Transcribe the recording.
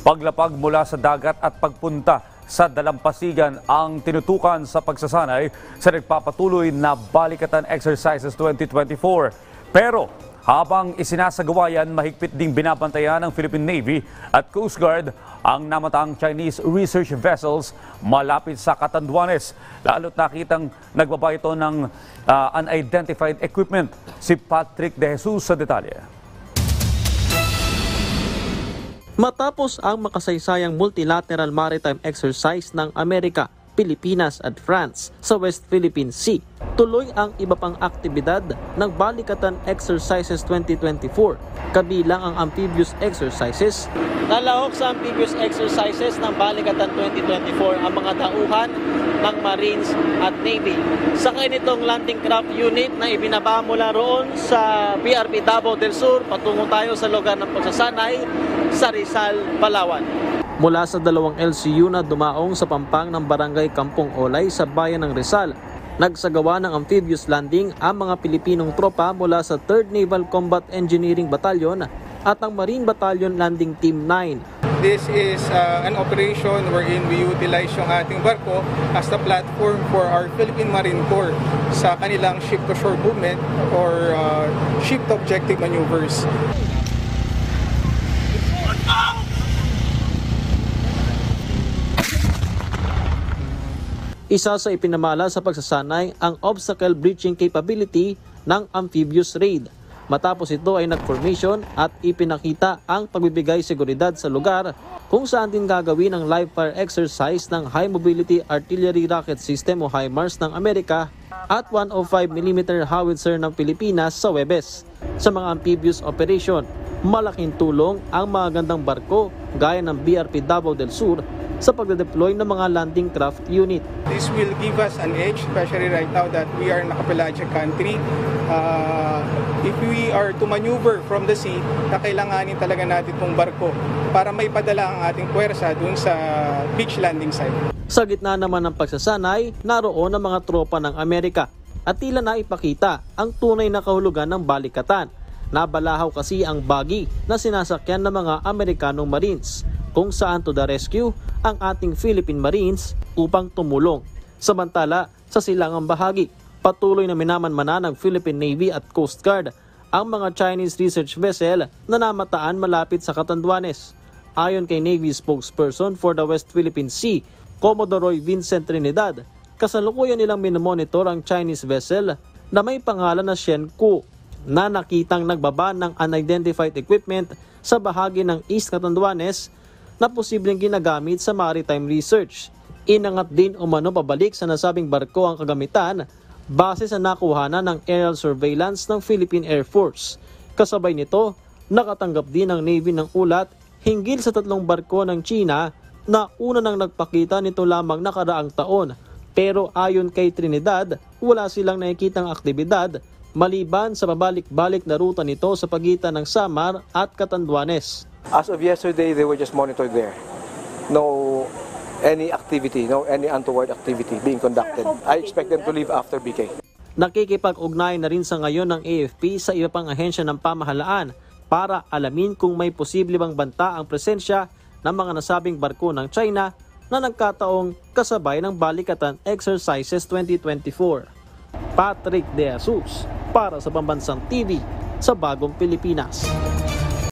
Paglapag mula sa dagat at pagpunta sa dalampasigan ang tinutukan sa pagsasanay sa nagpapatuloy na Balikatan Exercises 2024. Pero habang isinasagawa yan, mahigpit ding binabantayan ng Philippine Navy at Coast Guard ang namataang Chinese research vessels malapit sa Catanduanes. Lalo't nakitang nagbaba ito ng unidentified equipment. Si Patrick De Jesus sa detalye. Matapos ang makasaysayang multilateral maritime exercise ng Amerika, Pilipinas at France sa West Philippine Sea, tuloy ang iba pang aktibidad ng Balikatan Exercises 2024, kabilang ang amphibious exercises. Nalahok sa amphibious exercises ng Balikatan 2024 ang mga tauhan ng Marines at Navy. Sakay nitong landing craft unit na ibinaba mula roon sa BRP Davao del Sur, patungo tayo sa lugar ng pagsasanay sa Rizal, Palawan. Mula sa dalawang LCU na dumaong sa pampang ng Barangay Kampong Olay sa bayan ng Rizal, nagsagawa ng amphibious landing ang mga Pilipinong tropa mula sa 3rd Naval Combat Engineering Battalion at ang Marine Battalion Landing Team 9. This is an operation wherein we utilize yung ating barko as the platform for our Philippine Marine Corps sa kanilang ship-to-shore movement or ship-to-objective maneuvers. Isa sa ipinamala sa pagsasanay ang obstacle breaching capability ng amphibious raid. Matapos ito ay nag-formation at ipinakita ang pagbibigay seguridad sa lugar kung saan din gagawin ang live fire exercise ng High Mobility Artillery Rocket System o HIMARS ng Amerika at 105mm howitzer ng Pilipinas sa Webes. Sa mga amphibious operation, malaking tulong ang mga gandang barko gaya ng BRP Davao del Sur sa pagde-deploy ng mga landing craft unit. This will give us an edge, especially right now that we are in a pelagic country. If we are to maneuver from the sea, kakailanganin talaga natin itong barko para may padala ang ating puwersa dun sa beach landing site. Sa gitna naman ng pagsasanay, naroon ang mga tropa ng Amerika at tila naipakita ang tunay na kahulugan ng balikatan. Nabalahaw kasi ang buggy na sinasakyan ng mga Amerikanong Marines, kung saan to the rescue ang ating Philippine Marines upang tumulong. Samantala, sa silangang bahagi, patuloy na minamanmana ng Philippine Navy at Coast Guard ang mga Chinese research vessel na namataan malapit sa Catanduanes. Ayon kay Navy spokesperson for the West Philippine Sea, Commodore Vincent Trinidad, kasalukuyan nilang minomonitor ang Chinese vessel na may pangalan na Shenku na nakitang nagbaba ng unidentified equipment sa bahagi ng East Catanduanes na posibleng ginagamit sa maritime research. Inangat din umano pabalik sa nasabing barko ang kagamitan base sa nakuhanan ng aerial surveillance ng Philippine Air Force. Kasabay nito, nakatanggap din ng Navy ng ulat hinggil sa 3 barko ng China na una nang nagpakita nito lamang nakaraang taon. Pero ayon kay Trinidad, wala silang nakikitang aktibidad maliban sa pabalik-balik na ruta nito sa pagitan ng Samar at Catanduanes. As of yesterday, they were just monitored there. No any activity, no any untoward activity being conducted. I expect them to leave after BK. Nakikipag-ugnayan na rin sa ngayon ng AFP sa iba pang ahensya ng pamahalaan para alamin kung may posible bang banta ang presensya ng mga nasabing barko ng China na nagkataong kasabay ng Balikatan Exercises 2024. Patrick De Jesus para sa Pambansang TV sa Bagong Pilipinas.